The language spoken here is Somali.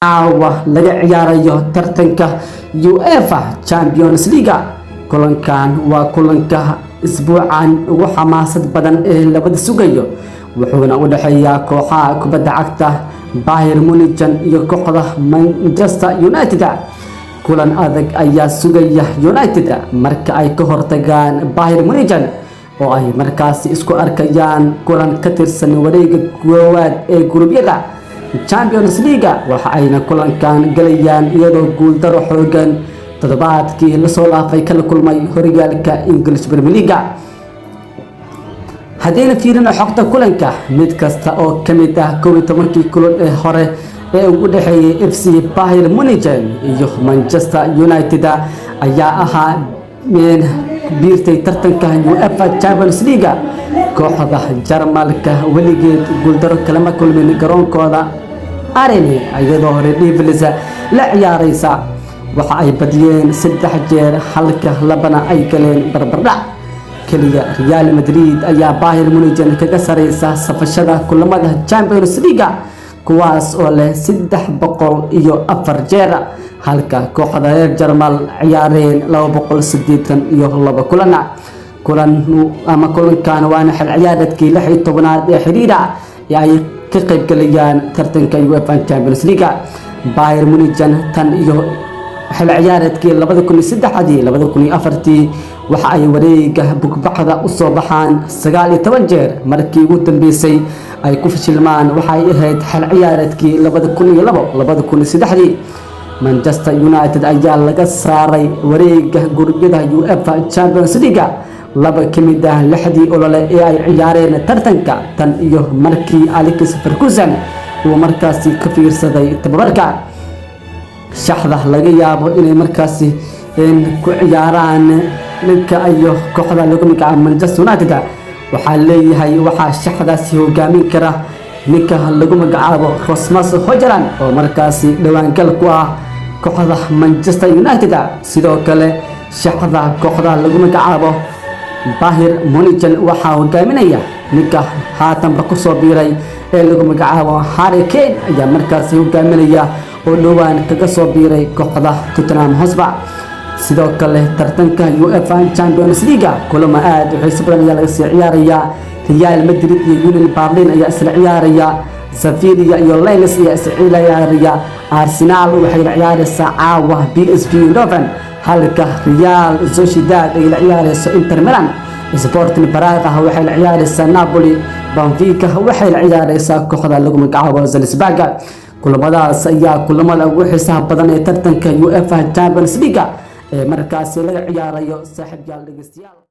caawa laga ciyaarayo tartanka UEFA Champions League. kulankan waa kulanka isbuucan ugu xamaasad badan ee labada sugayo, wuxuuna u dhaxeeyaa kooxaha kubadda cagta Bayern Munich iyo kooxda Manchester United. kulan adag ayaa sugaya United marka ay ka hortagaan Bayern Munich oo ay markaas isku arkayaan kulan ka tirsan wareegga koowaad ee gurubyada Champions League. waxa ayna kulankan galayaan iyadoo guul daro xoogan toddobaadkii la soo laafay kala kulmay horyaalka English Premier League. haddayna fiirino xogta kulanka, mid kasta oo ka mid ah 11kii kulan ee hore ee ugu dhaxeeyay FC Bayern Munich iyo Manchester United ayaa ahaa mid biirtay tartanka UEFA Champions League. kooxda Jarmalka weligeed guuldaro kalama kulmin garoonkooda Arena iyadoo hore Devils la ciyaaraysa. waxa ay badiyeen 3 jeer halka labana ay galeen barbardhac. kaliya Real Madrid ayaa Bayern Munich kaga sareysa safashada kulamada Champions League, kuwaas oo leh 304 jeer, halka kooxda reer Jarmal ciyaareen 282 kulankan waana xil ciyaareedkii 16aad ee xiriira ee ay ka qayb galayaan tartanka UEFA Champions League. Bayern Munich tan iyo xil ciyaareedkii 2003-2004 waxa ay wareegga bugbaxda u soo baxaan 19 jeer. markii ugu dambeysay ay ku fashilmaan waxa ay ahayd xil ciyaareedkii 2002-2003. Manchester United ayaa laga saaray wareegga gurubyada UEFA Champions League laba ka mid ah 6 olole ee ay ciyaareen tartanka tan iyo markii Alex Ferguson uu markaasi ka fiirsaday tababarka. shaxda laga yaabo inay markaasi ku ciyaaraan ninka iyo kooxda lagu magacaabo Manchester United waxaa leeyahay waxaa shaxdaasi hogaamin kara ninka lagu magacaabo Rasmus Hojlund oo markaasi dhawaan gal ku ah kooxda Manchester United. sidoo kale shaxda kooxda lagu magacaabo Bayern Munich waxaa hogaaminaya ninka haatan ku soo biiray ee lagu magacaabo Harry Kane ayaa markaasi hogaaminaya oo dhawaan kaga soo biiray kooxda Tottenham Hotspur. sidoo kale tartanka UEFA Champions League kulamo aad u xiiso badan ayaa laga sii ciyaaraya. Real Madrid iyo Union Berlin ayaa isla ciyaaraya, Sevilla iyo Lens ayaa isla ciyaaraya, Arsenal waxay ciyaaraysaa caawa PSV Eindhoven, halka Real Sociedad ay ciyaarayso Inter Milan. Sporting Braga waxay ciyaaraysaa Napoli, Benfica waxay ciyaaraysaa kooxda lagu magacaabo Salzburg. kulamadaas ayaa kulamada ugu xiisaha badan ee tartanka UEFA Champions League ee markaas laga ciyaarayo saaxiibayaal dhageystayaal.